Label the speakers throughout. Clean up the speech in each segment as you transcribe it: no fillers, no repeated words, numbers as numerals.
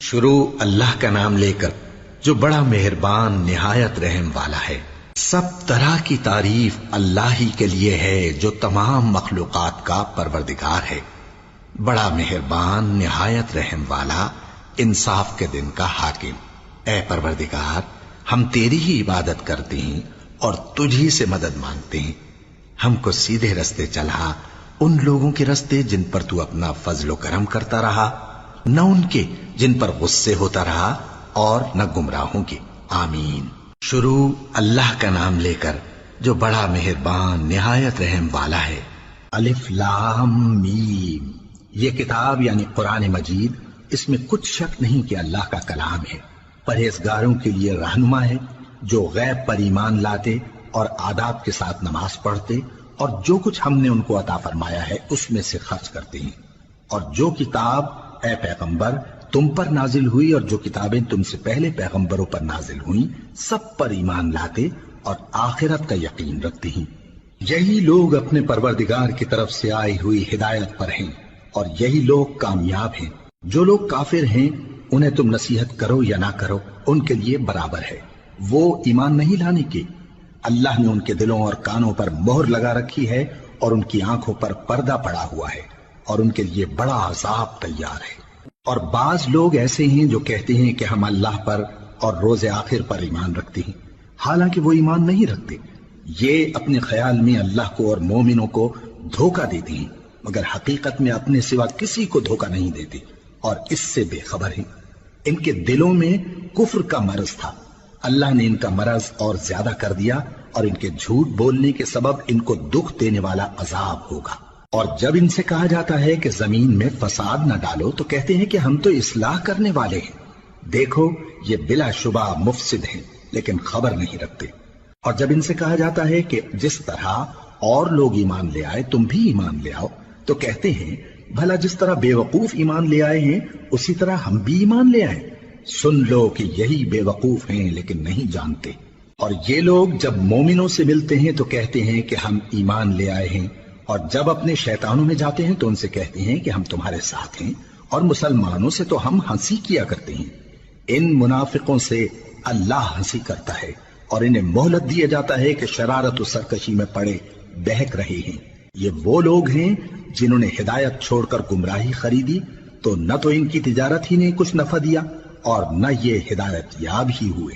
Speaker 1: شروع اللہ کا نام لے کر جو بڑا مہربان نہایت رحم والا ہے۔ سب طرح کی تعریف اللہ ہی کے لیے ہے جو تمام مخلوقات کا پروردگار ہے، بڑا مہربان نہایت رحم والا، انصاف کے دن کا حاکم۔ اے پروردگار، ہم تیری ہی عبادت کرتے ہیں اور تجھی سے مدد مانگتے ہیں۔ ہم کو سیدھے رستے چلا، ان لوگوں کے رستے جن پر تو اپنا فضل و کرم کرتا رہا، نہ ان کے جن پر غصے ہوتا رہا، اور نہ گمراہوں کے۔ آمین۔ شروع اللہ کا نام لے کر جو بڑا مہربان نہایت رحم والا ہے۔ الف لام میم۔ یہ کتاب یعنی قرآن مجید، اس میں کچھ شک نہیں کہ اللہ کا کلام ہے، پرہیزگاروں کے لیے رہنما ہے، جو غیب پر ایمان لاتے اور آداب کے ساتھ نماز پڑھتے اور جو کچھ ہم نے ان کو عطا فرمایا ہے اس میں سے خرچ کرتے ہیں، اور جو کتاب اے پیغمبر تم پر نازل ہوئی اور جو کتابیں تم سے پہلے پیغمبروں پر نازل ہوئیں سب پر ایمان لاتے اور آخرت کا یقین رکھتے ہیں۔ یہی لوگ اپنے پروردگار کی طرف سے آئی ہوئی ہدایت پر ہیں اور یہی لوگ کامیاب ہیں۔ جو لوگ کافر ہیں انہیں تم نصیحت کرو یا نہ کرو ان کے لیے برابر ہے، وہ ایمان نہیں لانے کے۔ اللہ نے ان کے دلوں اور کانوں پر مہر لگا رکھی ہے اور ان کی آنکھوں پر پردہ پڑا ہوا ہے اور ان کے لیے بڑا عذاب تیار ہے۔ اور بعض لوگ ایسے ہیں جو کہتے ہیں کہ ہم اللہ پر اور روز آخر پر ایمان رکھتے ہیں، حالانکہ وہ ایمان نہیں رکھتے۔ یہ اپنے خیال میں اللہ کو اور مومنوں کو دھوکہ دیتے ہیں، مگر حقیقت میں اپنے سوا کسی کو دھوکہ نہیں دیتے اور اس سے بے خبر ہیں۔ ان کے دلوں میں کفر کا مرض تھا، اللہ نے ان کا مرض اور زیادہ کر دیا اور ان کے جھوٹ بولنے کے سبب ان کو دکھ دینے والا عذاب ہوگا۔ اور جب ان سے کہا جاتا ہے کہ زمین میں فساد نہ ڈالو تو کہتے ہیں کہ ہم تو اصلاح کرنے والے ہیں۔ دیکھو یہ بلا شبہ مفسد ہیں لیکن خبر نہیں رکھتے۔ اور جب ان سے کہا جاتا ہے کہ جس طرح اور لوگ ایمان لے آئے تم بھی ایمان لے آؤ تو کہتے ہیں بھلا جس طرح بے وقوف ایمان لے آئے ہیں اسی طرح ہم بھی ایمان لے آئیں۔ سن لو کہ یہی بے وقوف ہیں لیکن نہیں جانتے۔ اور یہ لوگ جب مومنوں سے ملتے ہیں تو کہتے ہیں کہ ہم ایمان لے آئے ہیں، اور جب اپنے شیطانوں میں جاتے ہیں تو ان سے کہتے ہیں کہ ہم تمہارے ساتھ ہیں، اور مسلمانوں سے تو ہم ہنسی کیا کرتے ہیں۔ ان منافقوں سے اللہ ہنسی کرتا ہے اور انہیں مہلت دیا جاتا ہے کہ شرارت و سرکشی میں پڑے بہک رہے ہیں۔ یہ وہ لوگ ہیں جنہوں نے ہدایت چھوڑ کر گمراہی خریدی، تو نہ تو ان کی تجارت ہی نے کچھ نفع دیا اور نہ یہ ہدایت یاب ہی ہوئے۔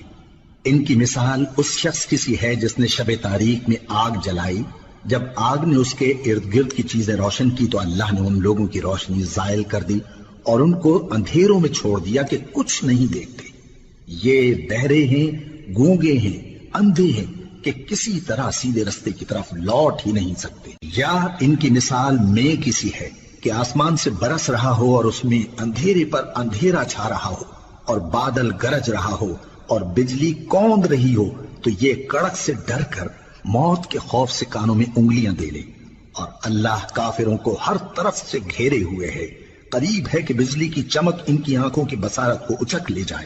Speaker 1: ان کی مثال اس شخص کی سی ہے جس نے شب تاریک میں آگ جلائی، جب آگ نے اس کے ارد گرد کی چیزیں روشن کی تو اللہ نے ان لوگوں کی روشنی زائل کر دی اور ان کو اندھیروں میں چھوڑ دیا کہ کچھ نہیں دیکھتے۔ یہ بہرے ہیں، گونگے ہیں، اندھے ہیں کہ کسی طرح سیدھے رستے کی طرف لوٹ ہی نہیں سکتے۔ یا ان کی مثال میں کسی ہے کہ آسمان سے برس رہا ہو اور اس میں اندھیرے پر اندھیرا چھا رہا ہو اور بادل گرج رہا ہو اور بجلی کوند رہی ہو، تو یہ کڑک سے ڈر کر موت کے خوف سے کانوں میں انگلیاں دے لے۔ اور اللہ کافروں کو ہر طرف سے گھیرے ہوئے ہے، قریب ہے کہ بجلی کی چمک ان کی آنکھوں کی بصارت کو اچک لے جائے۔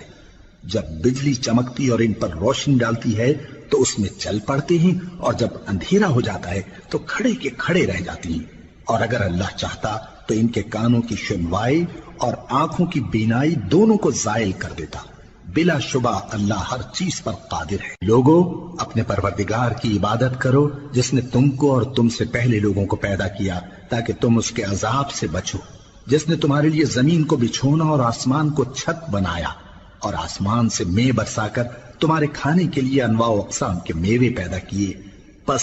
Speaker 1: جب بجلی چمکتی اور ان پر روشنی ڈالتی ہے تو اس میں چل پڑتے ہیں، اور جب اندھیرا ہو جاتا ہے تو کھڑے کے کھڑے رہ جاتی ہیں۔ اور اگر اللہ چاہتا تو ان کے کانوں کی سنوائی اور آنکھوں کی بینائی دونوں کو زائل کر دیتا۔ بلا شبہ اللہ ہر چیز پر قادر ہے۔ لوگو اپنے پروردگار کی عبادت کرو جس نے تم کو اور تم سے پہلے لوگوں کو پیدا کیا تاکہ تم اس کے عذاب سے بچو، جس نے تمہارے لیے زمین کو بچھونا اور آسمان کو چھت بنایا، اور آسمان سے مے برسا کر تمہارے کھانے کے لیے انواع و اقسام کے میوے پیدا کیے۔ پس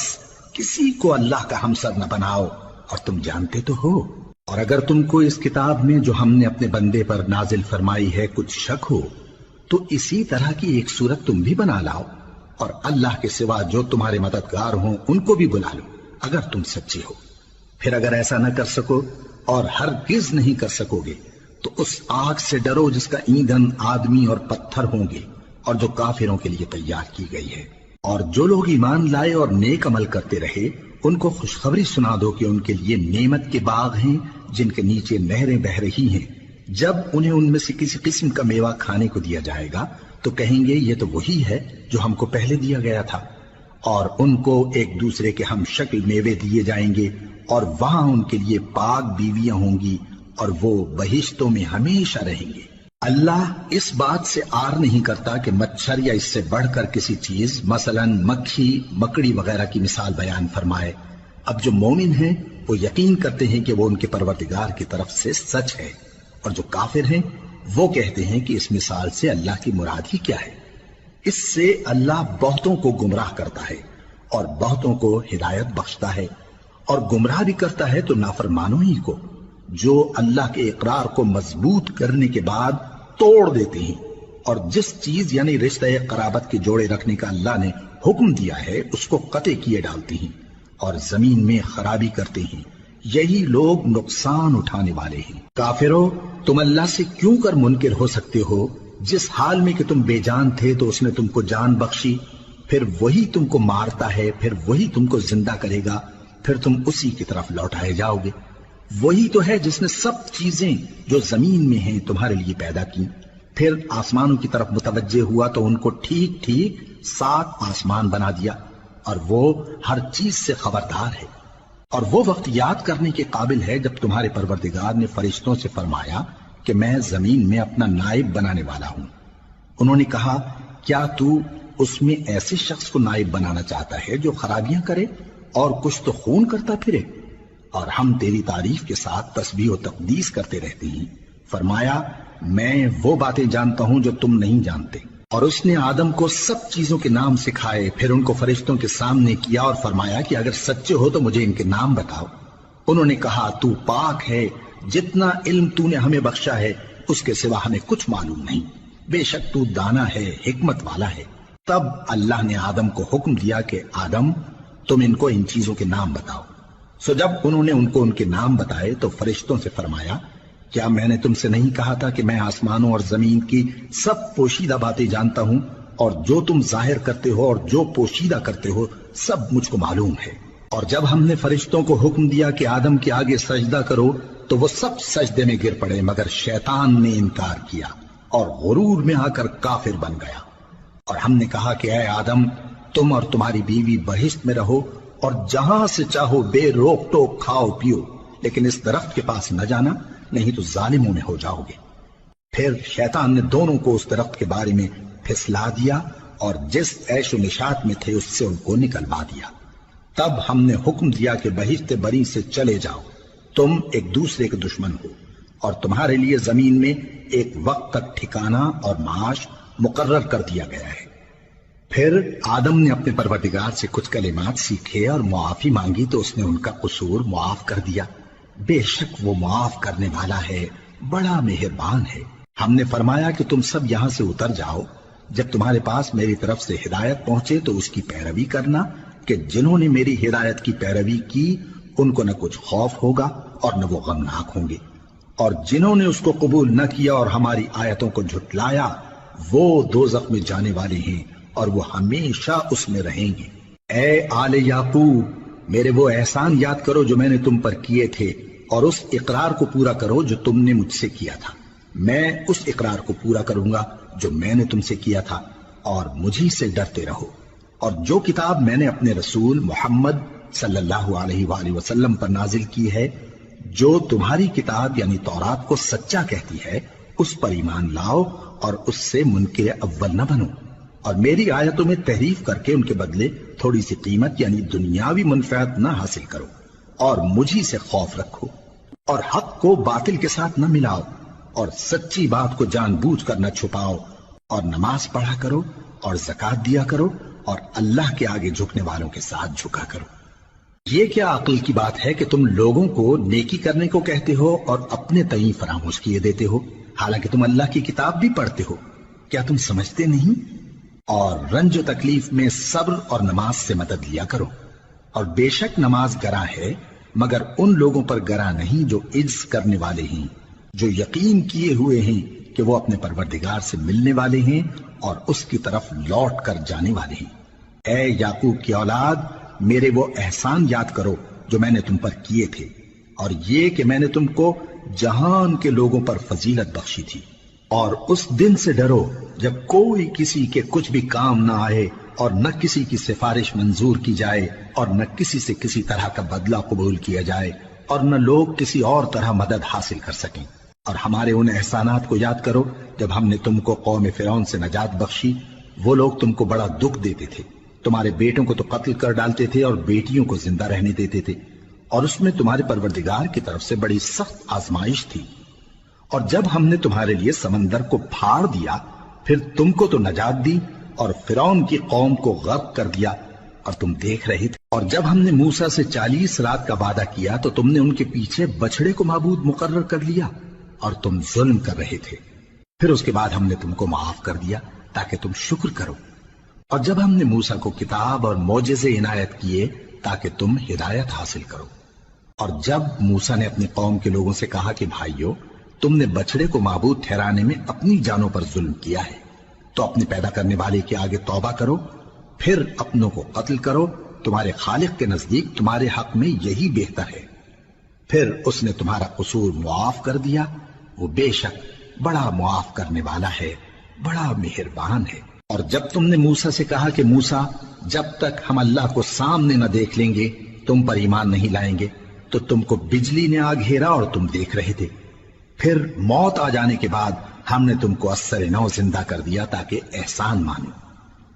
Speaker 1: کسی کو اللہ کا ہمسر نہ بناؤ، اور تم جانتے تو ہو۔ اور اگر تم کو اس کتاب میں جو ہم نے اپنے بندے پر نازل فرمائی ہے کچھ شک ہو تو اسی طرح کی ایک صورت تم بھی بنا لاؤ، اور اللہ کے سوا جو تمہارے مددگار ہوں ان کو بھی بلا لو اگر تم سچے ہو۔ پھر اگر ایسا نہ کر سکو اور ہرگز نہیں کر سکو گے تو اس آگ سے ڈرو جس کا ایندھن آدمی اور پتھر ہوں گے اور جو کافروں کے لیے تیار کی گئی ہے۔ اور جو لوگ ایمان لائے اور نیک عمل کرتے رہے ان کو خوشخبری سنا دو کہ ان کے لیے نعمت کے باغ ہیں جن کے نیچے نہریں بہہ رہی ہیں۔ جب انہیں ان میں سے کسی قسم کا میوہ کھانے کو دیا جائے گا تو کہیں گے یہ تو وہی ہے جو ہم کو پہلے دیا گیا تھا، اور ان کو ایک دوسرے کے ہم شکل میوے دیے جائیں گے، اور وہاں ان کے لیے پاک بیویاں ہوں گی اور وہ بہشتوں میں ہمیشہ رہیں گے۔ اللہ اس بات سے آر نہیں کرتا کہ مچھر یا اس سے بڑھ کر کسی چیز مثلاً مکھی مکڑی وغیرہ کی مثال بیان فرمائے۔ اب جو مومن ہیں وہ یقین کرتے ہیں کہ وہ ان کے پروردگار کی طرف سے سچ ہے، اور جو کافر ہیں وہ کہتے ہیں کہ اس مثال سے اللہ کی مراد ہی کیا ہے۔ اس سے اللہ بہتوں کو گمراہ کرتا ہے اور بہتوں کو ہدایت بخشتا ہے، اور گمراہ بھی کرتا ہے تو نافرمانوں ہی کو، جو اللہ کے اقرار کو مضبوط کرنے کے بعد توڑ دیتے ہیں، اور جس چیز یعنی رشتہ قرابت کے جوڑے رکھنے کا اللہ نے حکم دیا ہے اس کو قطع کیے ڈالتے ہیں اور زمین میں خرابی کرتے ہیں۔ یہی لوگ نقصان اٹھانے والے ہیں۔ کافرو، تم اللہ سے کیوں کر منکر ہو سکتے ہو؟ جس حال میں کہ تم بے جان تھے تو اس نے تم کو جان بخشی، پھر وہی تم کو مارتا ہے، پھر وہی تم کو زندہ کرے گا، پھر تم اسی کی طرف لوٹائے جاؤ گے۔ وہی تو ہے جس نے سب چیزیں جو زمین میں ہیں تمہارے لیے پیدا کی، پھر آسمانوں کی طرف متوجہ ہوا تو ان کو ٹھیک ٹھیک 7 آسمان بنا دیا، اور وہ ہر چیز سے خبردار ہے۔ اور وہ وقت یاد کرنے کے قابل ہے جب تمہارے پروردگار نے فرشتوں سے فرمایا کہ میں زمین میں اپنا نائب بنانے والا ہوں۔ انہوں نے کہا، کیا تو اس میں ایسے شخص کو نائب بنانا چاہتا ہے جو خرابیاں کرے اور کچھ تو خون کرتا پھرے؟ اور ہم تیری تعریف کے ساتھ تسبیح و تقدیس کرتے رہتے ہیں۔ فرمایا، میں وہ باتیں جانتا ہوں جو تم نہیں جانتے۔ اور اس نے آدم کو سب چیزوں کے نام سکھائے، پھر ان کو فرشتوں کے سامنے کیا اور فرمایا کہ اگر سچے ہو تو مجھے ان کے نام بتاؤ۔ انہوں نے کہا، تو پاک ہے، جتنا علم تو نے ہمیں بخشا ہے اس کے سوا ہمیں کچھ معلوم نہیں، بے شک تو دانا ہے، حکمت والا ہے۔ تب اللہ نے آدم کو حکم دیا کہ آدم، تم ان کو ان چیزوں کے نام بتاؤ۔ سو جب انہوں نے ان کو ان کے نام بتائے تو فرشتوں سے فرمایا، کیا میں نے تم سے نہیں کہا تھا کہ میں آسمانوں اور زمین کی سب پوشیدہ باتیں جانتا ہوں، اور جو تم ظاہر کرتے ہو اور جو پوشیدہ کرتے ہو سب مجھ کو معلوم ہے۔ اور جب ہم نے فرشتوں کو حکم دیا کہ آدم کے آگے سجدہ کرو تو وہ سب سجدے میں گر پڑے مگر شیطان نے انکار کیا اور غرور میں آ کر کافر بن گیا۔ اور ہم نے کہا کہ اے آدم، تم اور تمہاری بیوی بہشت میں رہو اور جہاں سے چاہو بے روک ٹوک کھاؤ پیو، لیکن اس درخت کے پاس نہ جانا، نہیں تو ظالموں میں ہو جاؤ گے۔ پھر شیطان نے دونوں کو اس درخت کے بارے میں پھسلا دیا اور جس عیش و نشاط میں تھے اس سے ان کو نکلوا دیا۔ تب ہم نے حکم دیا کہ بہشت بری سے چلے جاؤ، تم ایک دوسرے کے دشمن ہو، اور تمہارے لیے زمین میں ایک وقت تک ٹھکانہ اور معاش مقرر کر دیا گیا ہے۔ پھر آدم نے اپنے پروردگار سے کچھ کلمات سیکھے اور معافی مانگی تو اس نے ان کا قصور معاف کر دیا۔ بے شک وہ معاف کرنے والا ہے، بڑا مہربان ہے۔ ہم نے فرمایا کہ تم سب یہاں سے اتر جاؤ، جب تمہارے پاس میری طرف سے ہدایت پہنچے تو اس کی پیروی کرنا، کہ جنہوں نے میری ہدایت کی پیروی کی ان کو نہ کچھ خوف ہوگا اور نہ وہ غمناک ہوں گے، اور جنہوں نے اس کو قبول نہ کیا اور ہماری آیتوں کو جھٹلایا وہ دوزخ میں جانے والے ہیں اور وہ ہمیشہ اس میں رہیں گے۔ اے آل یعقوب، میرے وہ احسان یاد کرو جو میں نے تم پر کیے تھے، اور اس اقرار کو پورا کرو جو تم نے مجھ سے کیا تھا۔ میں اس اقرار کو پورا کروں گا جو میں نے تم سے کیا تھا، اور مجھی سے ڈرتے رہو۔ اور جو کتاب میں نے اپنے رسول محمد صلی اللہ علیہ وآلہ وسلم پر نازل کی ہے، جو تمہاری کتاب یعنی تورات کو سچا کہتی ہے، اس پر ایمان لاؤ اور اس سے منکر اول نہ بنو، اور میری آیتوں میں تحریف کر کے ان کے بدلے تھوڑی سی قیمت یعنی دنیاوی منفعت نہ حاصل کرو، اور مجھی سے خوف رکھو، اور حق کو باطل کے ساتھ نہ ملاؤ، اور سچی بات کو جان بوجھ کر نہ چھپاؤ، اور نماز پڑھا کرو اور زکوٰۃ دیا کرو، اور اللہ کے آگے جھکنے والوں کے ساتھ جھکا کرو۔ یہ کیا عقل کی بات ہے کہ تم لوگوں کو نیکی کرنے کو کہتے ہو اور اپنے تئیں فراموش کیے دیتے ہو، حالانکہ تم اللہ کی کتاب بھی پڑھتے ہو؟ کیا تم سمجھتے نہیں؟ اور رنج و تکلیف میں صبر اور نماز سے مدد لیا کرو، اور بے شک نماز گراں ہے مگر ان لوگوں پر گراں نہیں جو عجز کرنے والے ہیں، جو یقین کیے ہوئے ہیں کہ وہ اپنے پروردگار سے ملنے والے ہیں اور اس کی طرف لوٹ کر جانے والے ہیں۔ اے یعقوب کی اولاد، میرے وہ احسان یاد کرو جو میں نے تم پر کیے تھے، اور یہ کہ میں نے تم کو جہان کے لوگوں پر فضیلت بخشی تھی۔ اور اس دن سے ڈرو جب کوئی کسی کے کچھ بھی کام نہ آئے، اور نہ کسی کی سفارش منظور کی جائے، اور نہ کسی سے کسی طرح کا بدلہ قبول کیا جائے، اور نہ لوگ کسی اور طرح مدد حاصل کر سکیں۔ اور ہمارے ان احسانات کو یاد کرو جب ہم نے تم کو قوم فرعون سے نجات بخشی، وہ لوگ تم کو بڑا دکھ دیتے تھے، تمہارے بیٹوں کو تو قتل کر ڈالتے تھے اور بیٹیوں کو زندہ رہنے دیتے تھے، اور اس میں تمہارے پروردگار کی طرف سے بڑی سخت آزمائش تھی۔ اور جب ہم نے تمہارے لیے سمندر کو پھاڑ دیا، پھر تم کو تو نجات دی اور فرعون کی قوم کو غرق کر دیا، اور تم دیکھ رہے تھے۔ اور جب ہم نے موسیٰ سے 40 رات کا وعدہ کیا تو تم نے ان کے پیچھے بچڑے کو معبود مقرر کر لیا اور تم ظلم کر رہے تھے۔ پھر اس کے بعد ہم نے تم کو معاف کر دیا تاکہ تم شکر کرو۔ اور جب ہم نے موسیٰ کو کتاب اور معجزے عنایت کیے تاکہ تم ہدایت حاصل کرو۔ اور جب موسیٰ نے اپنی قوم کے لوگوں سے کہا کہ بھائیو، تم نے بچڑے کو معبود ٹھہرانے میں اپنی جانوں پر ظلم کیا ہے، تو اپنے پیدا کرنے والے کے آگے توبہ کرو، پھر اپنوں کو قتل کرو، تمہارے خالق کے نزدیک تمہارے حق میں یہی بہتر ہے۔ پھر اس نے تمہارا قصور معاف کر دیا، وہ بے شک بڑا معاف کرنے والا ہے، بڑا مہربان ہے۔ اور جب تم نے موسیٰ سے کہا کہ موسیٰ، جب تک ہم اللہ کو سامنے نہ دیکھ لیں گے تم پر ایمان نہیں لائیں گے، تو تم کو بجلی نے آ گھیرا اور تم دیکھ رہے تھے۔ پھر موت آ جانے کے بعد ہم نے تم کو اثر نو زندہ کر دیا تاکہ احسان مانو۔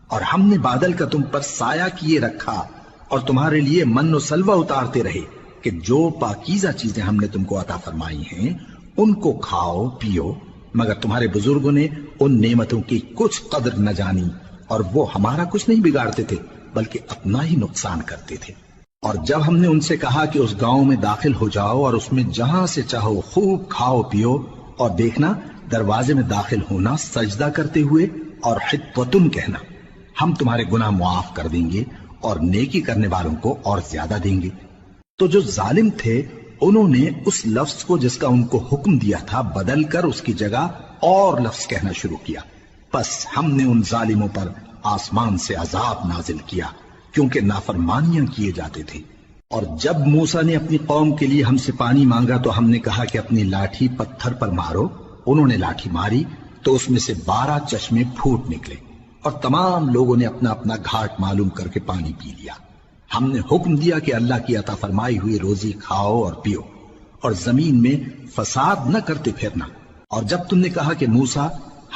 Speaker 1: اور ہم نے بادل کا تم پر سایہ کیے رکھا اور تمہارے لیے من و سلوہ اتارتے رہے کہ جو پاکیزہ چیزیں ہم نے تم کو عطا فرمائی ہیں ان کو کھاؤ پیو، مگر تمہارے بزرگوں نے ان نعمتوں کی کچھ قدر نہ جانی، اور وہ ہمارا کچھ نہیں بگاڑتے تھے بلکہ اپنا ہی نقصان کرتے تھے۔ اور جب ہم نے ان سے کہا کہ اس گاؤں میں داخل ہو جاؤ اور اس میں جہاں سے چاہو خوب کھاؤ پیو، اور دیکھنا دروازے میں داخل ہونا سجدہ کرتے ہوئے اور حطوۃ کہنا، ہم تمہارے گناہ معاف کر دیں گے اور نیکی کرنے والوں کو اور زیادہ دیں گے۔ تو جو ظالم تھے انہوں نے اس لفظ کو جس کا ان کو حکم دیا تھا بدل کر اس کی جگہ اور لفظ کہنا شروع کیا، پس ہم نے ان ظالموں پر آسمان سے عذاب نازل کیا کیونکہ نافرمانیاں کیے جاتے تھے۔ اور جب موسیٰ نے اپنی قوم کے لیے ہم سے پانی مانگا تو ہم نے کہا کہ اپنی لاٹھی پتھر پر مارو، انہوں نے لاٹھی ماری تو اس میں سے 12 چشمے پھوٹ نکلے، اور تمام لوگوں نے اپنا اپنا گھاٹ معلوم کر کے پانی پی لیا۔ ہم نے حکم دیا کہ اللہ کی عطا فرمائی ہوئی روزی کھاؤ اور پیو، اور زمین میں فساد نہ کرتے پھرنا۔ اور جب تم نے کہا کہ موسیٰ،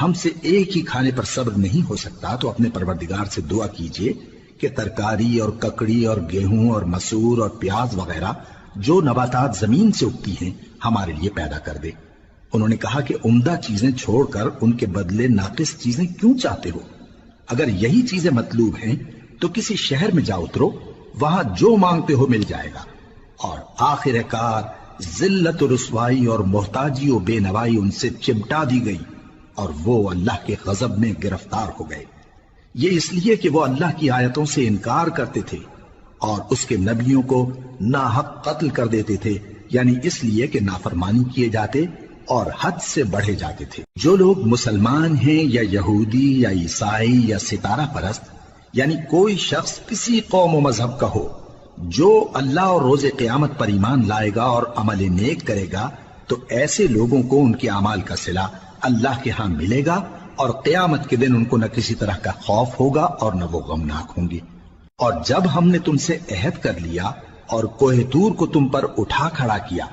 Speaker 1: ہم سے ایک ہی کھانے پر صبر نہیں ہو سکتا، تو اپنے پروردگار سے دعا کیجئے کہ ترکاری اور ککڑی اور گیہوں اور مسور اور پیاز وغیرہ جو نباتات زمین سے اگتی ہیں ہمارے لیے پیدا کر دے۔ انہوں نے کہا کہ عمدہ چیزیں چھوڑ کر ان کے بدلے ناقص چیزیں کیوں چاہتے ہو؟ اگر یہی چیزیں مطلوب ہیں تو کسی شہر میں جا اترو، وہاں جو مانگتے ہو مل جائے گا۔ اور آخر کار ذلت و رسوائی اور محتاجی و بے نوائی ان سے چمٹا دی گئی، اور وہ اللہ کے غضب میں گرفتار ہو گئے۔ یہ اس لیے کہ وہ اللہ کی آیتوں سے انکار کرتے تھے اور اس کے نبیوں کو ناحق قتل کر دیتے تھے، یعنی اس لیے کہ نافرمانی کیے جاتے اور حد سے بڑھے جاتے تھے۔ جو لوگ مسلمان ہیں یا یہودی یا عیسائی یا ستارہ پرست، یعنی کوئی شخص کسی قوم و مذہب کا ہو، جو اللہ اور روز قیامت پر ایمان لائے گا اور عمل نیک کرے گا، تو ایسے لوگوں کو ان کے اعمال کا صلہ اللہ کے ہاں ملے گا، اور قیامت کے دن ان کو نہ کسی طرح کا خوف ہوگا اور نہ وہ غمناک ہوں گے۔ اور جب ہم نے تم سے عہد کر لیا اور کوہ طور کو تم پر اٹھا کھڑا کیا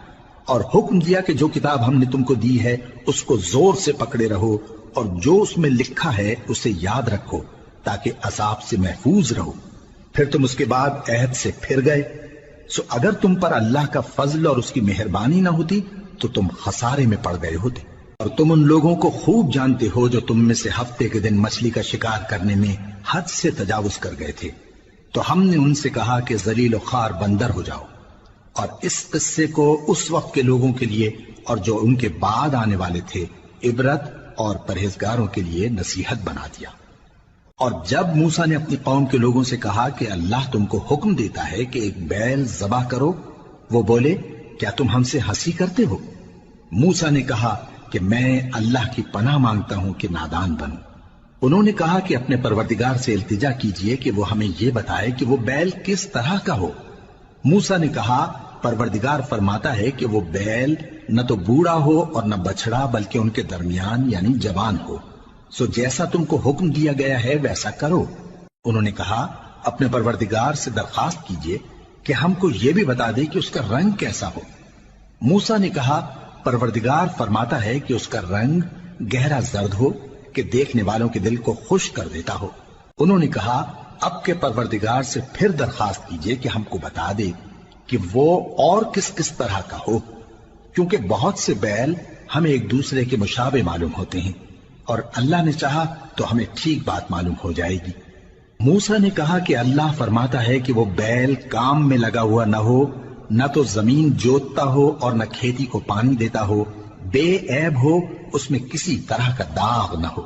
Speaker 1: اور حکم دیا کہ جو کتاب ہم نے تم کو دی ہے اس کو زور سے پکڑے رہو، اور جو اس میں لکھا ہے اسے یاد رکھو تاکہ عذاب سے محفوظ رہو، پھر تم اس کے بعد عہد سے پھر گئے، سو اگر تم پر اللہ کا فضل اور اس کی مہربانی نہ ہوتی تو تم خسارے میں پڑ گئے ہوتے۔ اور تم ان لوگوں کو خوب جانتے ہو جو تم میں سے ہفتے کے دن مچھلی کا شکار کرنے میں حد سے تجاوز کر گئے تھے، تو ہم نے ان سے کہا کہ ذلیل و خوار بندر ہو جاؤ، اور اس قصے کو اس وقت کے لوگوں کے لیے اور جو ان کے بعد آنے والے تھے عبرت اور پرہیزگاروں کے لیے نصیحت بنا دیا۔ اور جب موسیٰ نے اپنی قوم کے لوگوں سے کہا کہ اللہ تم کو حکم دیتا ہے کہ ایک بیل ذبح کرو، وہ بولے کیا تم ہم سے ہنسی کرتے ہو؟ موسیٰ نے کہا کہ میں اللہ کی پناہ مانگتا ہوں کہ نادان بنوں۔ انہوں نے کہا کہ اپنے پروردگار سے التجا کیجئے کہ وہ ہمیں یہ بتائے کہ وہ بیل کس طرح کا ہو۔ موسیٰ نے کہا پروردگار فرماتا ہے کہ وہ بیل نہ تو بوڑھا ہو اور نہ بچڑا بلکہ ان کے درمیان یعنی جوان ہو، سو جیسا تم کو حکم دیا گیا ہے ویسا کرو۔ انہوں نے کہا اپنے پروردگار سے درخواست کیجئے کہ ہم کو یہ بھی بتا دے کہ اس کا رنگ کیسا ہو۔ موسیٰ نے کہا پروردگار فرماتا ہے کہ اس کا رنگ گہرا زرد ہو کہ دیکھنے والوں کے دل کو خوش کر دیتا ہو۔ انہوں نے کہا اب کے پروردگار سے پھر درخواست کیجئے کہ ہم کو بتا دے کہ وہ اور کس کس طرح کا ہو، کیونکہ بہت سے بیل ہمیں ایک دوسرے کے مشابہ معلوم ہوتے ہیں، اور اللہ نے چاہا تو ہمیں ٹھیک بات معلوم ہو جائے گی۔ موسیٰ نے کہا کہ اللہ فرماتا ہے کہ وہ بیل کام میں لگا ہوا نہ ہو، نہ تو زمین جوتتا ہو اور نہ کھیتی کو پانی دیتا ہو، بے عیب ہو، اس میں کسی طرح کا داغ نہ ہو۔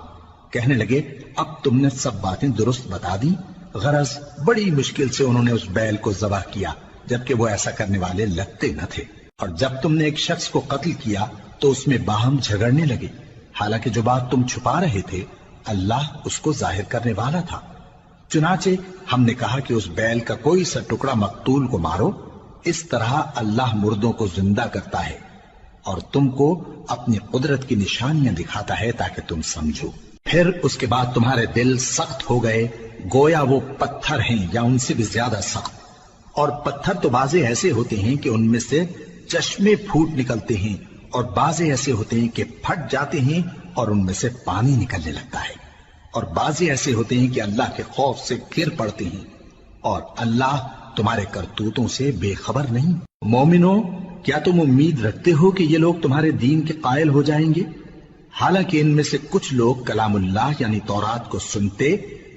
Speaker 1: کہنے لگے اب تم نے سب باتیں درست بتا دی۔ غرض بڑی مشکل سے انہوں نے اس بیل کو ذبح کیا، جبکہ وہ ایسا کرنے والے لگتے نہ تھے۔ اور جب تم نے ایک شخص کو قتل کیا تو اس میں باہم جھگڑنے لگے، حالانکہ جو بات تم چھپا رہے تھے اللہ اس کو ظاہر کرنے والا تھا۔ چنانچہ ہم نے کہا کہ اس بیل کا کوئی سا ٹکڑا مقتول کو مارو، اس طرح اللہ مردوں کو زندہ کرتا ہے اور تم کو اپنی قدرت کی نشانیاں دکھاتا ہے تاکہ تم سمجھو۔ پھر اس کے بعد تمہارے دل سخت ہو گئے، گویا وہ پتھر ہیں یا ان سے بھی زیادہ سخت۔ اور پتھر تو بعضے ایسے ہوتے ہیں کہ ان میں سے چشمے پھوٹ نکلتے ہیں، اور بعضے ایسے ہوتے ہیں کہ پھٹ جاتے ہیں اور ان میں سے پانی نکلنے لگتا ہے، اور بعضے ایسے ہوتے ہیں کہ اللہ کے خوف سے گر پڑتے ہیں، اور اللہ تمہارے کرتوتوں سے بے خبر نہیں۔ مومنو، کیا تم امید رکھتے ہو کہ یہ لوگ تمہارے دین کے قائل ہو جائیں گے؟ حالانکہ ان میں سے کچھ لوگ کلام اللہ یعنی تورات کو سنتے،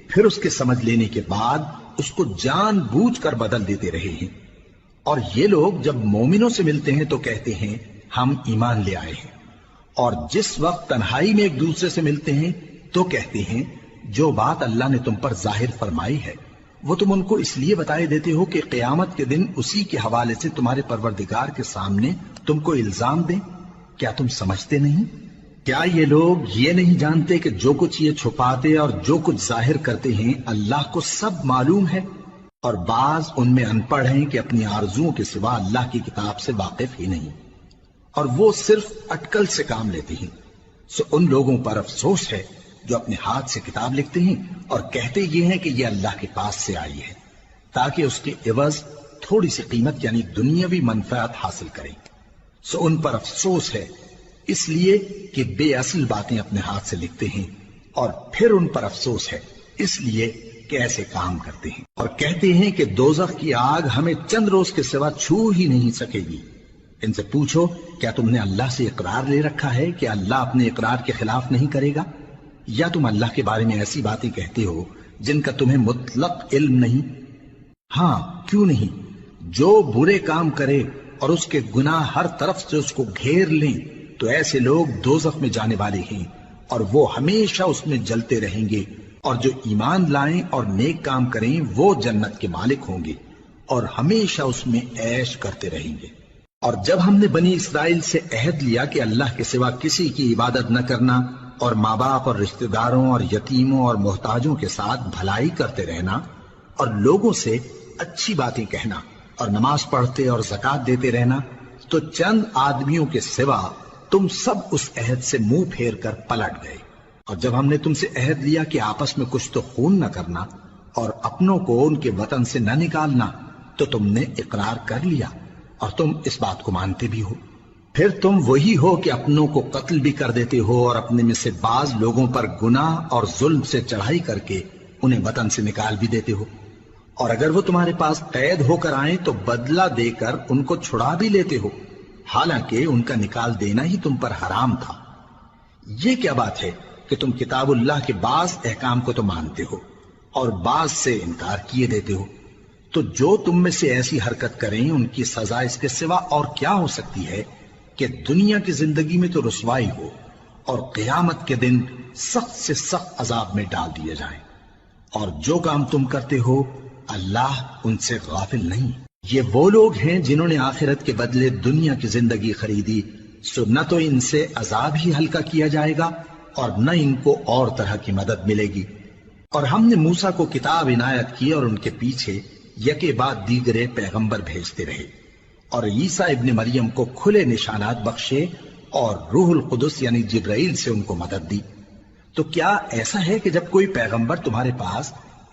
Speaker 1: پھر اس کے سمجھ لینے کے بعد اس کو جان بوجھ کر بدل دیتے رہے ہیں، اور یہ لوگ جب مومنوں سے ملتے ہیں تو کہتے ہیں ہم ایمان لے آئے ہیں، اور جس وقت تنہائی میں ایک دوسرے سے ملتے ہیں تو کہتے ہیں جو بات اللہ نے تم پر ظاہر فرمائی ہے وہ تم ان کو اس لیے بتائے دیتے ہو کہ قیامت کے دن اسی کے حوالے سے تمہارے پروردگار کے سامنے تم کو الزام دیں۔ کیا تم سمجھتے نہیں؟ کیا یہ لوگ یہ نہیں جانتے کہ جو کچھ یہ چھپاتے اور جو کچھ ظاہر کرتے ہیں اللہ کو سب معلوم ہے؟ اور بعض ان میں ان پڑھ ہیں کہ اپنی آرزوؤں کے سوا اللہ کی کتاب سے واقف ہی نہیں، اور وہ صرف اٹکل سے کام لیتے ہیں۔ سو ان لوگوں پر افسوس ہے جو اپنے ہاتھ سے کتاب لکھتے ہیں اور کہتے یہ ہیں کہ یہ اللہ کے پاس سے آئی ہے، تاکہ اس کے عوض تھوڑی سی قیمت یعنی دنیاوی منفعت حاصل کریں۔ سو ان پر افسوس ہے اس لیے کہ بے اصل باتیں اپنے ہاتھ سے لکھتے ہیں، اور پھر ان پر افسوس ہے اس لیے کہ ایسے کام کرتے ہیں، اور کہتے ہیں کہ دوزخ کی آگ ہمیں چند روز کے سوا چھو ہی نہیں سکے گی۔ ان سے پوچھو کیا تم نے اللہ سے اقرار لے رکھا ہے کہ اللہ اپنے اقرار کے خلاف نہیں کرے گا؟ یا تم اللہ کے بارے میں ایسی باتیں کہتے ہو جن کا تمہیں مطلق علم نہیں؟ ہاں کیوں نہیں، جو برے کام کرے اور اس کے گناہ ہر طرف سے اس کو گھیر لیں تو ایسے لوگ دوزخ میں جانے والے ہیں، اور وہ ہمیشہ اس میں جلتے رہیں گے، اور جو ایمان لائیں اور نیک کام کریں وہ جنت کے مالک ہوں گے اور ہمیشہ اس میں عیش کرتے رہیں گے۔ اور جب ہم نے بنی اسرائیل سے عہد لیا کہ اللہ کے سوا کسی کی عبادت نہ کرنا، اور ماں باپ اور رشتہ داروں اور یتیموں اور محتاجوں کے ساتھ بھلائی کرتے رہنا، اور لوگوں سے اچھی باتیں کہنا، اور نماز پڑھتے اور زکوٰۃ دیتے رہنا، تو چند آدمیوں کے سوا تم سب اس عہد سے منہ پھیر کر پلٹ گئے۔ اور جب ہم نے تم سے عہد لیا کہ آپس میں کچھ تو خون نہ کرنا اور اپنوں کو ان کے وطن سے نہ نکالنا، تو تم نے اقرار کر لیا اور تم اس بات کو مانتے بھی ہو۔ پھر تم وہی ہو کہ اپنوں کو قتل بھی کر دیتے ہو اور اپنے میں سے بعض لوگوں پر گناہ اور ظلم سے چڑھائی کر کے انہیں وطن سے نکال بھی دیتے ہو، اور اگر وہ تمہارے پاس قید ہو کر آئیں تو بدلہ دے کر ان کو چھڑا بھی لیتے ہو، حالانکہ ان کا نکال دینا ہی تم پر حرام تھا۔ یہ کیا بات ہے کہ تم کتاب اللہ کے بعض احکام کو تو مانتے ہو اور بعض سے انکار کیے دیتے ہو؟ تو جو تم میں سے ایسی حرکت کریں ان کی سزا اس کے سوا اور کیا ہو سکتی ہے کہ دنیا کی زندگی میں تو رسوائی ہو اور قیامت کے دن سخت سے سخت عذاب میں ڈال دیے جائیں۔ اور جو کام تم کرتے ہو اللہ ان سے غافل نہیں۔ یہ وہ لوگ ہیں جنہوں نے آخرت کے بدلے دنیا کی زندگی خریدی، سو نہ تو ان سے عذاب ہی ہلکا کیا جائے گا اور نہ ان کو اور طرح کی مدد ملے گی۔ اور ہم نے موسیٰ کو کتاب عنایت کی اور ان کے پیچھے یکے بعد دیگرے پیغمبر بھیجتے رہے، اور عیسیٰ ابن مریم کو کھلے نشانات بخشے اور روح القدس یعنی جبرائیل سے ان کو مدد دی۔ تو کیا ایسا ہے کہ جب کوئی پیغمبر تمہارے پاس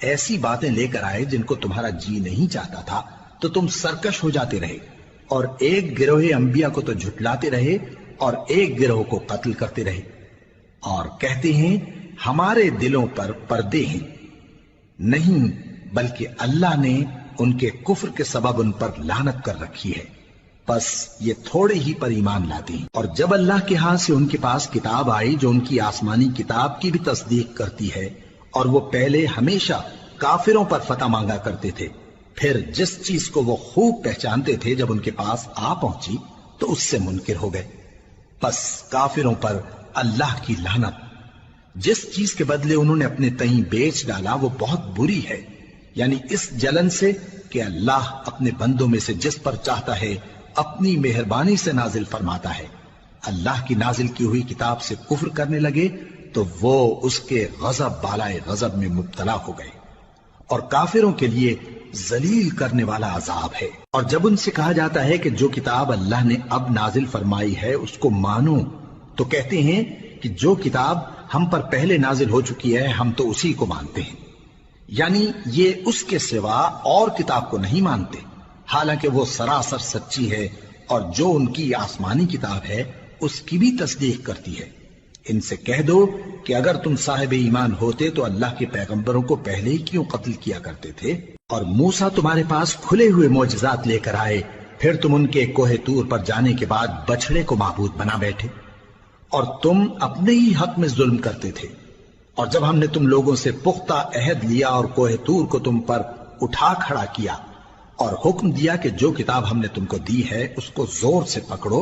Speaker 1: ایسی باتیں لے کر آئے جن کو تمہارا جی نہیں چاہتا تھا تو تم سرکش ہو جاتے رہے، اور ایک گروہ انبیاء کو تو جھٹلاتے رہے اور ایک گروہ کو قتل کرتے رہے؟ اور کہتے ہیں ہمارے دلوں پر پردے ہیں، نہیں بلکہ اللہ نے ان کے کفر کے سبب ان پر لعنت کر رکھی ہے، بس یہ تھوڑے ہی پر ایمان لاتے ہیں۔ اور جب اللہ کے ہاں سے ان کے پاس کتاب آئی جو ان کی آسمانی کتاب کی بھی تصدیق کرتی ہے، اور وہ پہلے ہمیشہ کافروں پر فتح مانگا کرتے تھے، پھر جس چیز کو وہ خوب پہچانتے تھے جب ان کے پاس آ پہنچی تو اس سے منکر ہو گئے، بس کافروں پر اللہ کی لعنت۔ جس چیز کے بدلے انہوں نے اپنے تئیں بیچ ڈالا وہ بہت بری ہے، یعنی اس جلن سے کہ اللہ اپنے بندوں میں سے جس پر چاہتا ہے اپنی مہربانی سے نازل فرماتا ہے۔ اللہ کی نازل کی ہوئی کتاب سے کفر کرنے لگے تو وہ اس کے غضب بالائے غضب میں مبتلا ہو گئے، اور کافروں کے لیے ذلیل کرنے والا عذاب ہے۔ اور جب ان سے کہا جاتا ہے کہ جو کتاب اللہ نے اب نازل فرمائی ہے اس کو مانو، تو کہتے ہیں کہ جو کتاب ہم پر پہلے نازل ہو چکی ہے ہم تو اسی کو مانتے ہیں، یعنی یہ اس کے سوا اور کتاب کو نہیں مانتے، حالانکہ وہ سراسر سچی ہے، اور جو ان کی آسمانی کتاب ہے اس کی بھی تصدیق کرتی ہے۔ ان سے کہہ دو کہ اگر تم صاحب ایمان ہوتے تو اللہ کے پیغمبروں کو پہلے ہی کیوں قتل کیا کرتے تھے؟ اور موسیٰ تمہارے پاس کھلے ہوئے معجزات لے کر آئے، پھر تم ان کے کوہ طور پر جانے کے بعد بچڑے کو معبود بنا بیٹھے، اور تم اپنے ہی حق میں ظلم کرتے تھے۔ اور جب ہم نے تم لوگوں سے پختہ عہد لیا اور کوہ طور کو تم پر اٹھا کھڑا کیا اور حکم دیا کہ جو کتاب ہم نے تم کو دی ہے اس کو زور سے پکڑو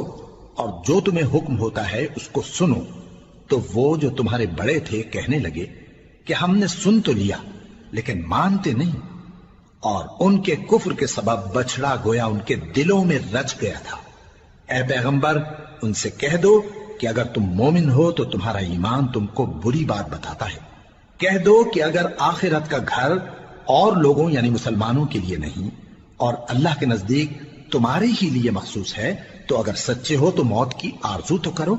Speaker 1: اور جو تمہیں حکم ہوتا ہے اس کو سنو، تو وہ جو تمہارے بڑے تھے کہنے لگے کہ ہم نے سن تو لیا لیکن مانتے نہیں، اور ان کے کفر کے سبب بچڑا گویا ان کے دلوں میں رچ گیا تھا۔ اے پیغمبر ان سے کہہ دو کہ اگر تم مومن ہو تو تمہارا ایمان تم کو بری بات بتاتا ہے۔ کہہ دو کہ اگر آخرت کا گھر اور لوگوں یعنی مسلمانوں کے لیے نہیں اور اللہ کے نزدیک تمہارے ہی لیے مخصوص ہے تو اگر سچے ہو تو موت کی آرزو تو کرو،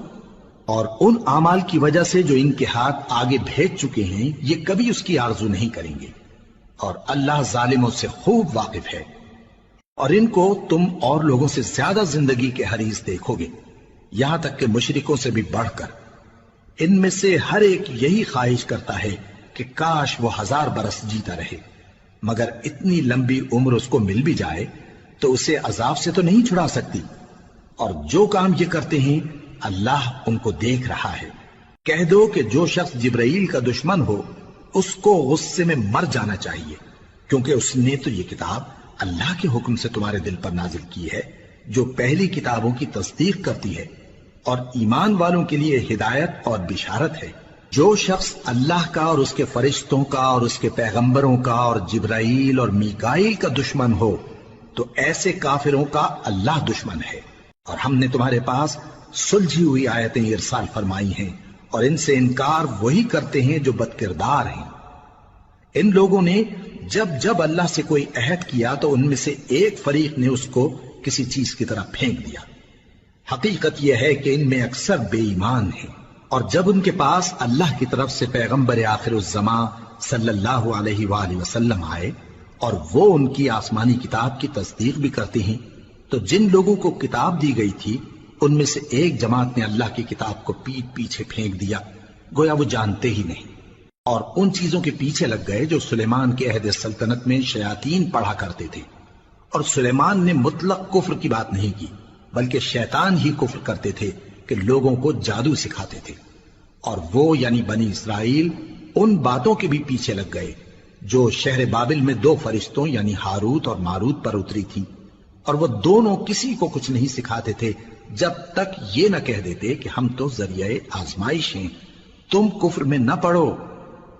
Speaker 1: اور ان اعمال کی وجہ سے جو ان کے ہاتھ آگے بھیج چکے ہیں یہ کبھی اس کی آرزو نہیں کریں گے، اور اللہ ظالموں سے خوب واقف ہے۔ اور ان کو تم اور لوگوں سے زیادہ زندگی کے حریص دیکھو گے، یہاں تک کہ مشرکوں سے بھی بڑھ کر۔ ان میں سے ہر ایک یہی خواہش کرتا ہے کہ کاش وہ 1000 برس جیتا رہے، مگر اتنی لمبی عمر اس کو مل بھی جائے تو اسے عذاب سے تو نہیں چھڑا سکتی، اور جو کام یہ کرتے ہیں اللہ ان کو دیکھ رہا ہے۔ کہہ دو کہ جو شخص جبرائیل کا دشمن ہو اس کو غصے میں مر جانا چاہیے، کیونکہ اس نے تو یہ کتاب اللہ کے حکم سے تمہارے دل پر نازل کی ہے جو پہلی کتابوں کی تصدیق کرتی ہے، اور ایمان والوں کے لیے ہدایت اور بشارت ہے۔ جو شخص اللہ کا اور اس کے فرشتوں کا اور اس کے پیغمبروں کا اور جبرائیل اور میکائیل کا دشمن ہو تو ایسے کافروں کا اللہ دشمن ہے۔ اور ہم نے تمہارے پاس سلجھی ہوئی آیتیں ارسال فرمائی ہیں، اور ان سے انکار وہی کرتے ہیں جو بد کردار ہیں۔ ان لوگوں نے جب جب اللہ سے کوئی عہد کیا تو ان میں سے ایک فریق نے اس کو کسی چیز کی طرح پھینک دیا۔ حقیقت یہ ہے کہ ان میں اکثر بے ایمان ہیں، اور جب ان کے پاس اللہ کی طرف سے پیغمبر آخر الزماں صلی اللہ علیہ وآلہ وسلم آئے اور وہ ان کی آسمانی کتاب کی تصدیق بھی کرتے ہیں، تو جن لوگوں کو کتاب دی گئی تھی ان میں سے ایک جماعت نے اللہ کی کتاب کو پیٹ پیچھے پھینک دیا، گویا وہ جانتے ہی نہیں، اور ان چیزوں کے پیچھے لگ گئے جو سلیمان کے عہد سلطنت میں شیاطین پڑھا کرتے تھے۔ اور سلیمان نے مطلق کفر کی بات نہیں کی، بلکہ شیطان ہی کفر کرتے تھے کہ لوگوں کو جادو سکھاتے تھے، اور وہ یعنی بنی اسرائیل ان باتوں کے بھی پیچھے لگ گئے جو شہر بابل میں 2 فرشتوں یعنی ہاروت اور ماروت پر اتری تھی، اور وہ دونوں کسی کو کچھ نہیں سکھاتے تھے جب تک یہ نہ کہہ دیتے کہ ہم تو ذریعہ آزمائش ہیں، تم کفر میں نہ پڑو۔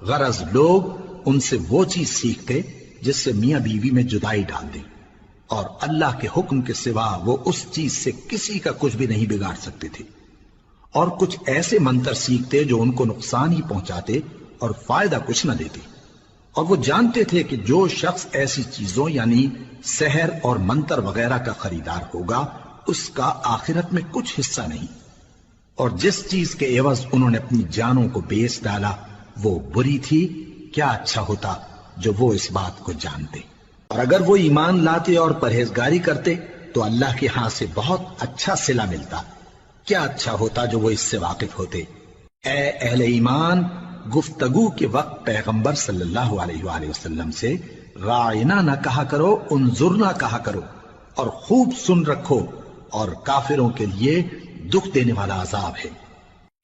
Speaker 1: غرض لوگ ان سے وہ چیز سیکھتے جس سے میاں بیوی میں جدائی ڈال دیں، اور اللہ کے حکم کے سوا وہ اس چیز سے کسی کا کچھ بھی نہیں بگاڑ سکتے تھے، اور کچھ ایسے منتر سیکھتے جو ان کو نقصان ہی پہنچاتے اور فائدہ کچھ نہ دیتے، اور وہ جانتے تھے کہ جو شخص ایسی چیزوں یعنی سحر اور منتر وغیرہ کا خریدار ہوگا اس کا آخرت میں کچھ حصہ نہیں، اور جس چیز کے عوض انہوں نے اپنی جانوں کو بیچ ڈالا وہ بری تھی، کیا اچھا ہوتا جو وہ اس بات کو جانتے۔ اور اگر وہ ایمان لاتے اور پرہیزگاری کرتے تو اللہ کے ہاں سے بہت اچھا صلہ ملتا، کیا اچھا ہوتا جو وہ اس سے واقف ہوتے۔ اے اہل ایمان، گفتگو کے وقت پیغمبر صلی اللہ علیہ وآلہ وسلم سے رائنا نہ کہا کرو، انظرنا کہا کرو، اور خوب سن رکھو، اور کافروں کے لیے دکھ دینے والا عذاب ہے۔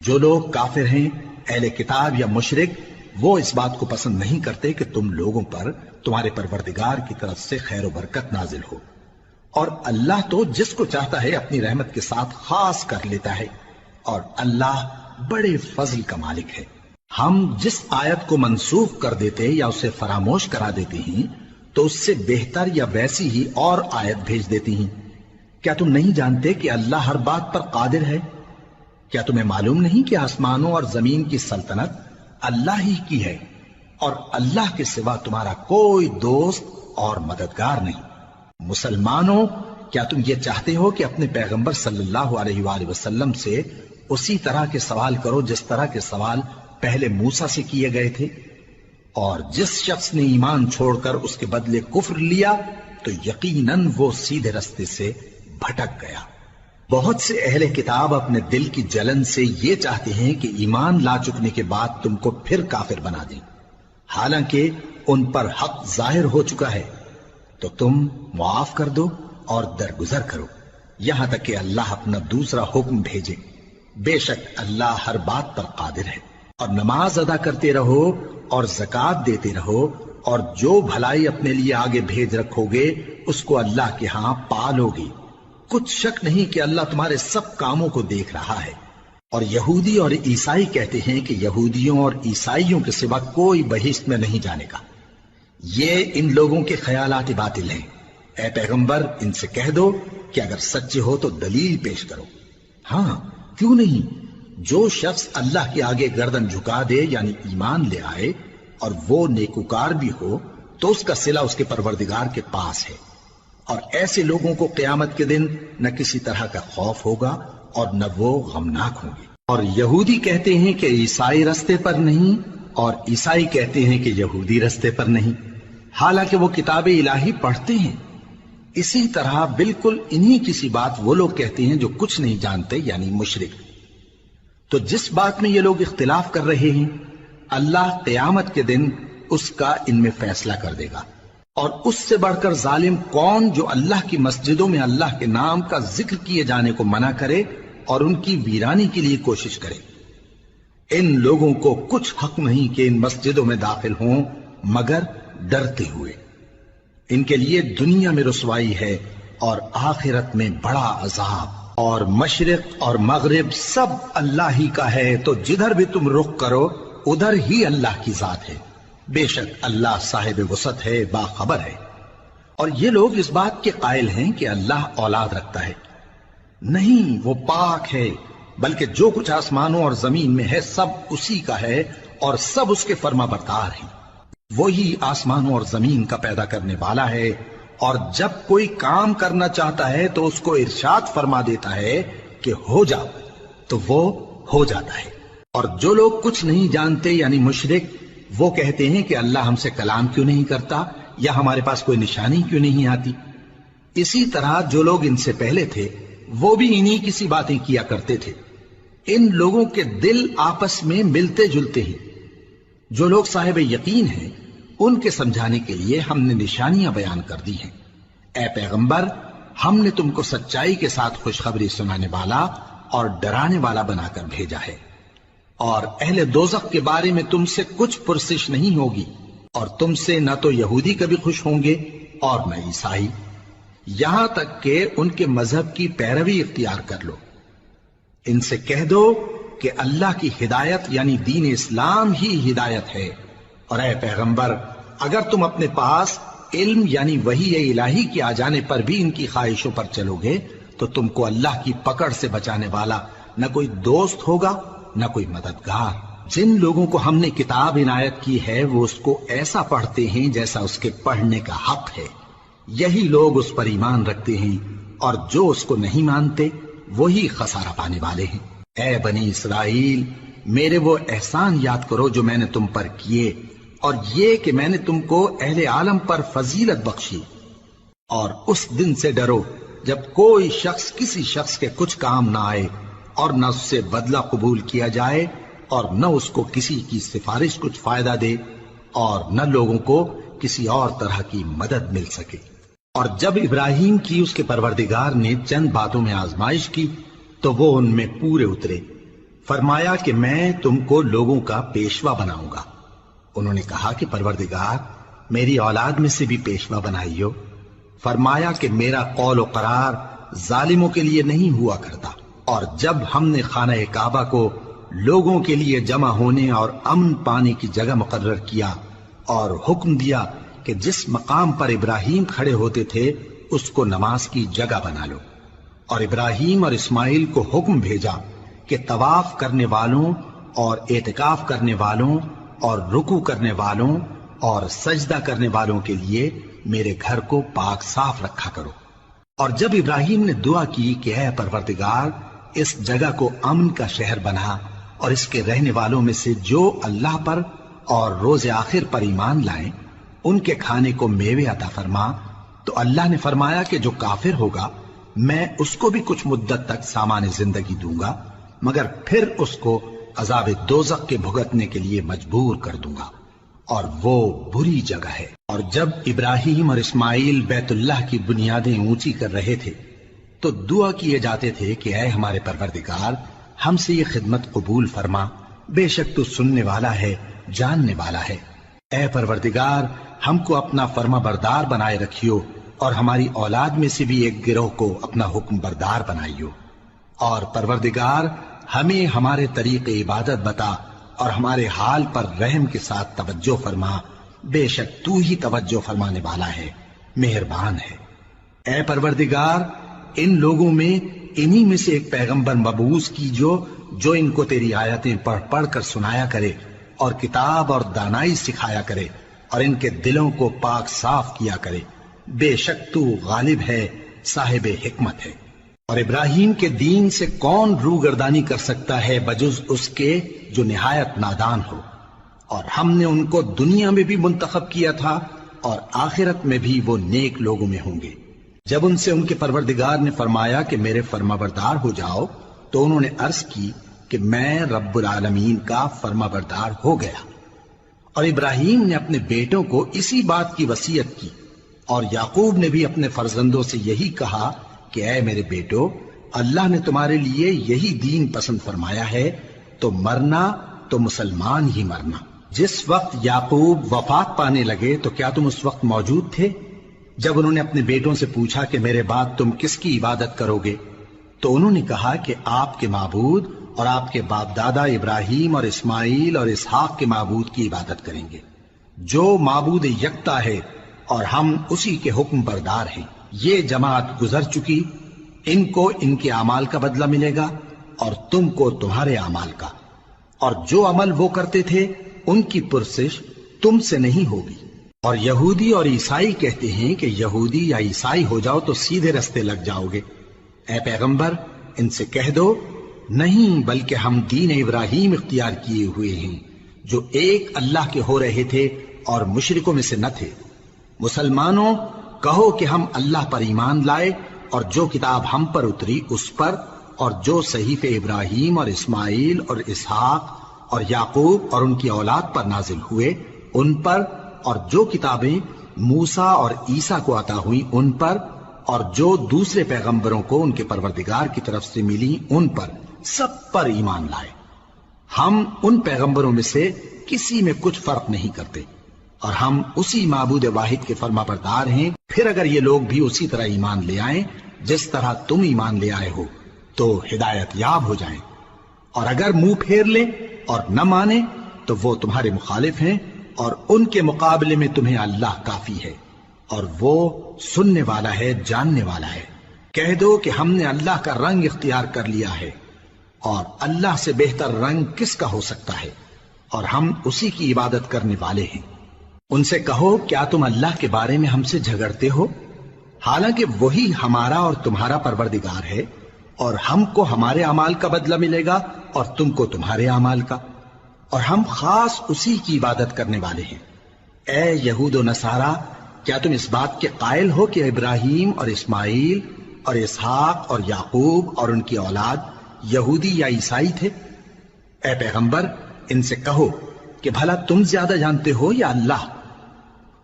Speaker 1: جو لوگ کافر ہیں، اہل کتاب یا مشرک، وہ اس بات کو پسند نہیں کرتے کہ تم لوگوں پر تمہارے پروردگار کی طرف سے خیر و برکت نازل ہو، اور اللہ تو جس کو چاہتا ہے اپنی رحمت کے ساتھ خاص کر لیتا ہے، اور اللہ بڑے فضل کا مالک ہے۔ ہم جس آیت کو منسوخ کر دیتے یا اسے فراموش کرا دیتے ہیں تو اس سے بہتر یا ویسی ہی اور آیت بھیج دیتی ہیں۔ کیا تم نہیں جانتے کہ اللہ ہر بات پر قادر ہے؟ کیا تمہیں معلوم نہیں کہ آسمانوں اور زمین کی سلطنت اللہ ہی کی ہے، اور اللہ کے سوا تمہارا کوئی دوست اور مددگار نہیں؟ مسلمانوں، کیا تم یہ چاہتے ہو کہ اپنے پیغمبر صلی اللہ علیہ وآلہ وسلم سے اسی طرح کے سوال کرو جس طرح کے سوال پہلے موسیٰ سے کیے گئے تھے؟ اور جس شخص نے ایمان چھوڑ کر اس کے بدلے کفر لیا تو یقیناً وہ سیدھے رستے سے بھٹک گیا۔ بہت سے اہل کتاب اپنے دل کی جلن سے یہ چاہتے ہیں کہ ایمان لا چکنے کے بعد تم کو پھر کافر بنا دیں، حالانکہ ان پر حق ظاہر ہو چکا ہے۔ تو تم معاف کر دو اور درگزر کرو یہاں تک کہ اللہ اپنا دوسرا حکم بھیجے۔ بے شک اللہ ہر بات پر قادر ہے۔ اور نماز ادا کرتے رہو اور زکوٰۃ دیتے رہو، اور جو بھلائی اپنے لیے آگے بھیج رکھو گے اس کو اللہ کے ہاں پالو گے۔ کچھ شک نہیں کہ اللہ تمہارے سب کاموں کو دیکھ رہا ہے۔ اور یہودی اور عیسائی کہتے ہیں کہ یہودیوں اور عیسائیوں کے سوا کوئی بہشت میں نہیں جانے گا۔ یہ ان لوگوں کے خیالات باطل ہیں۔ اے پیغمبر، ان سے کہہ دو کہ اگر سچے ہو تو دلیل پیش کرو۔ ہاں، کیوں نہیں؟ جو شخص اللہ کے آگے گردن جھکا دے یعنی ایمان لے آئے اور وہ نیکوکار بھی ہو تو اس کا صلہ اس کے پروردگار کے پاس ہے، اور ایسے لوگوں کو قیامت کے دن نہ کسی طرح کا خوف ہوگا اور نہ وہ غمناک ہوں گے۔ اور یہودی کہتے ہیں کہ عیسائی رستے پر نہیں، اور عیسائی کہتے ہیں کہ یہودی رستے پر نہیں، حالانکہ وہ کتاب الہی پڑھتے ہیں۔ اسی طرح بالکل انہی کسی بات وہ لوگ کہتے ہیں جو کچھ نہیں جانتے یعنی مشرک۔ تو جس بات میں یہ لوگ اختلاف کر رہے ہیں اللہ قیامت کے دن اس کا ان میں فیصلہ کر دے گا۔ اور اس سے بڑھ کر ظالم کون جو اللہ کی مسجدوں میں اللہ کے نام کا ذکر کیے جانے کو منع کرے اور ان کی ویرانی کے لیے کوشش کرے۔ ان لوگوں کو کچھ حق نہیں کہ ان مسجدوں میں داخل ہوں مگر ڈرتے ہوئے۔ ان کے لیے دنیا میں رسوائی ہے اور آخرت میں بڑا عذاب۔ اور مشرق اور مغرب سب اللہ ہی کا ہے، تو جدھر بھی تم رخ کرو ادھر ہی اللہ کی ذات ہے۔ بے شک اللہ صاحب وسعت ہے، باخبر ہے۔ اور یہ لوگ اس بات کے قائل ہیں کہ اللہ اولاد رکھتا ہے۔ نہیں، وہ پاک ہے، بلکہ جو کچھ آسمانوں اور زمین میں ہے سب اسی کا ہے، اور سب اس کے فرما بردار ہیں۔ وہی آسمانوں اور زمین کا پیدا کرنے والا ہے، اور جب کوئی کام کرنا چاہتا ہے تو اس کو ارشاد فرما دیتا ہے کہ ہو جا، تو وہ ہو جاتا ہے۔ اور جو لوگ کچھ نہیں جانتے یعنی مشرک، وہ کہتے ہیں کہ اللہ ہم سے کلام کیوں نہیں کرتا، یا ہمارے پاس کوئی نشانی کیوں نہیں آتی۔ اسی طرح جو لوگ ان سے پہلے تھے وہ بھی انہی کسی باتیں کیا کرتے تھے۔ ان لوگوں کے دل آپس میں ملتے جلتے ہیں۔ جو لوگ صاحب یقین ہیں ان کے سمجھانے کے لیے ہم نے نشانیاں بیان کر دی ہیں۔ اے پیغمبر، ہم نے تم کو سچائی کے ساتھ خوشخبری سنانے والا اور ڈرانے والا بنا کر بھیجا ہے، اور اہل دوزخ کے بارے میں تم سے کچھ پرسش نہیں ہوگی، اور تم سے نہ تو یہودی کبھی خوش ہوں گے اور نہ عیسائی، یہاں تک کہ ان کے مذہب کی پیروی اختیار کر لو۔ ان سے کہہ دو کہ اللہ کی ہدایت یعنی دین اسلام ہی ہدایت ہے، اور اے پیغمبر اگر تم اپنے پاس علم یعنی وحی الہی کے آ جانے پر بھی ان کی خواہشوں پر چلو گے تو تم کو اللہ کی پکڑ سے بچانے والا نہ کوئی دوست ہوگا نہ کوئی مددگار۔ جن لوگوں کو ہم نے کتاب عنایت کی ہے وہ اس کو ایسا پڑھتے ہیں جیسا اس کے پڑھنے کا حق ہے، یہی لوگ اس پر ایمان رکھتے ہیں، اور جو اس کو نہیں مانتے وہی خسارہ پانے والے ہیں۔ اے بنی اسرائیل، میرے وہ احسان یاد کرو جو میں نے تم پر کیے، اور یہ کہ میں نے تم کو اہل عالم پر فضیلت بخشی، اور اس دن سے ڈرو جب کوئی شخص کسی شخص کے کچھ کام نہ آئے اور نہ اس سے بدلہ قبول کیا جائے، اور نہ اس کو کسی کی سفارش کچھ فائدہ دے اور نہ لوگوں کو کسی اور طرح کی مدد مل سکے۔ اور جب ابراہیم کی اس کے پروردگار نے چند باتوں میں آزمائش کی تو وہ ان میں پورے اترے۔ فرمایا کہ میں تم کو لوگوں کا پیشوا بناؤں گا۔ انہوں نے کہا کہ پروردگار میری اولاد میں سے بھی پیشوا بنائیو۔ فرمایا کہ میرا قول و قرار ظالموں کے لیے نہیں ہوا کرتا۔ اور جب ہم نے خانہ کعبہ کو لوگوں کے لیے جمع ہونے اور امن پانے کی جگہ مقرر کیا اور حکم دیا کہ جس مقام پر ابراہیم کھڑے ہوتے تھے اس کو نماز کی جگہ بنا لو، اور ابراہیم اور اسماعیل کو حکم بھیجا کہ طواف کرنے والوں اور اعتکاف کرنے والوں اور رکوع کرنے والوں اور سجدہ کرنے والوں کے لیے میرے گھر کو پاک صاف رکھا کرو۔ اور جب ابراہیم نے دعا کی کہ اے پروردگار اس جگہ کو امن کا شہر بنا اور اس کے رہنے والوں میں سے جو اللہ پر اور روز آخر پر ایمان لائیں ان کے کھانے کو میوے عطا فرما، تو اللہ نے فرمایا کہ جو کافر ہوگا میں اس کو بھی کچھ مدت تک سامان زندگی دوں گا، مگر پھر اس کو عذاب دوزخ کے بھگتنے کے لیے مجبور کر دوں گا، اور وہ بری جگہ ہے۔ اور جب ابراہیم اور اسماعیل بیت اللہ کی بنیادیں اونچی کر رہے تھے تو دعا کیے جاتے تھے کہ اے ہمارے پروردگار ہم سے یہ خدمت قبول فرما، بے شک تو سننے والا ہے، جاننے والا ہے۔ اے پروردگار ہم کو اپنا فرما بردار بنائے رکھیو، اور ہماری اولاد میں سے بھی ایک گروہ کو اپنا حکم بردار بنائیو، اور پروردگار ہمیں ہمارے طریق عبادت بتا اور ہمارے حال پر رحم کے ساتھ توجہ فرما، بے شک تو ہی توجہ فرمانے والا ہے، مہربان ہے۔ اے پروردگار ان لوگوں میں انہی میں سے ایک پیغمبر مبعوث کیجو جو ان کو تیری آیتیں پڑھ پڑھ کر سنایا کرے اور کتاب اور دانائی سکھایا کرے اور ان کے دلوں کو پاک صاف کیا کرے، بے شک تو غالب ہے، صاحب حکمت ہے۔ اور ابراہیم کے دین سے کون روگردانی کر سکتا ہے بجز اس کے جو نہایت نادان ہو، اور ہم نے ان کو دنیا میں بھی منتخب کیا تھا اور آخرت میں بھی وہ نیک لوگوں میں ہوں گے۔ جب ان سے ان کے پروردگار نے فرمایا کہ میرے فرما بردار ہو جاؤ تو انہوں نے عرض کی کہ میں رب العالمین کا فرما بردار ہو گیا۔ اور ابراہیم نے اپنے بیٹوں کو اسی بات کی وصیت کی، اور یعقوب نے بھی اپنے فرزندوں سے یہی کہا کہ اے میرے بیٹو اللہ نے تمہارے لیے یہی دین پسند فرمایا ہے، تو مرنا تو مسلمان ہی مرنا۔ جس وقت یعقوب وفات پانے لگے تو کیا تم اس وقت موجود تھے جب انہوں نے اپنے بیٹوں سے پوچھا کہ میرے بعد تم کس کی عبادت کرو گے؟ تو انہوں نے کہا کہ آپ کے معبود اور آپ کے باپ دادا ابراہیم اور اسماعیل اور اسحاق کے معبود کی عبادت کریں گے، جو معبود یکتا ہے اور ہم اسی کے حکم بردار ہیں۔ یہ جماعت گزر چکی، ان کو ان کے اعمال کا بدلہ ملے گا اور تم کو تمہارے اعمال کا، اور جو عمل وہ کرتے تھے ان کی پرسش تم سے نہیں ہوگی۔ اور یہودی اور عیسائی کہتے ہیں کہ یہودی یا عیسائی ہو جاؤ تو سیدھے رستے لگ جاؤ گے۔ اے پیغمبر ان سے کہہ دو نہیں، بلکہ ہم دین ابراہیم اختیار کیے ہوئے ہیں جو ایک اللہ کے ہو رہے تھے اور مشرکوں میں سے نہ تھے۔ مسلمانوں کہو کہ ہم اللہ پر ایمان لائے اور جو کتاب ہم پر اتری اس پر، اور جو صحیفے ابراہیم اور اسماعیل اور اسحاق اور یعقوب اور ان کی اولاد پر نازل ہوئے ان پر، اور جو کتابیں موسیٰ اور عیسیٰ کو عطا ہوئیں ان پر، اور جو دوسرے پیغمبروں کو ان کے پروردگار کی طرف سے ملی ان پر، سب پر ایمان لائے۔ ہم ان پیغمبروں میں سے کسی میں کچھ فرق نہیں کرتے، اور ہم اسی معبود واحد کے فرما بردار ہیں۔ پھر اگر یہ لوگ بھی اسی طرح ایمان لے آئیں جس طرح تم ایمان لے آئے ہو تو ہدایت یاب ہو جائیں، اور اگر منہ پھیر لیں اور نہ مانیں تو وہ تمہارے مخالف ہیں، اور ان کے مقابلے میں تمہیں اللہ کافی ہے، اور وہ سننے والا ہے، جاننے والا ہے۔ کہہ دو کہ ہم نے اللہ کا رنگ اختیار کر لیا ہے، اور اللہ سے بہتر رنگ کس کا ہو سکتا ہے، اور ہم اسی کی عبادت کرنے والے ہیں۔ ان سے کہو کیا تم اللہ کے بارے میں ہم سے جھگڑتے ہو، حالانکہ وہی ہمارا اور تمہارا پروردگار ہے، اور ہم کو ہمارے اعمال کا بدلہ ملے گا اور تم کو تمہارے اعمال کا، اور ہم خاص اسی کی عبادت کرنے والے ہیں۔ اے یہود و نصارا کیا تم اس بات کے قائل ہو کہ ابراہیم اور اسماعیل اور اسحاق اور یعقوب اور ان کی اولاد یہودی یا عیسائی تھے؟ اے پیغمبر ان سے کہو کہ بھلا تم زیادہ جانتے ہو یا اللہ؟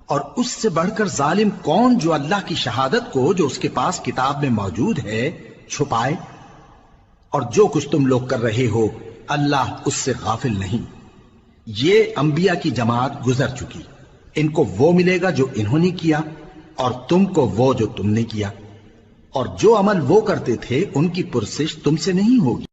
Speaker 1: اور اس سے بڑھ کر ظالم کون جو اللہ کی شہادت کو جو اس کے پاس کتاب میں موجود ہے چھپائے؟ اور جو کچھ تم لوگ کر رہے ہو اللہ اس سے غافل نہیں۔ یہ انبیاء کی جماعت گزر چکی، ان کو وہ ملے گا جو انہوں نے کیا اور تم کو وہ جو تم نے کیا، اور جو عمل وہ کرتے تھے ان کی پرسش تم سے نہیں ہوگی۔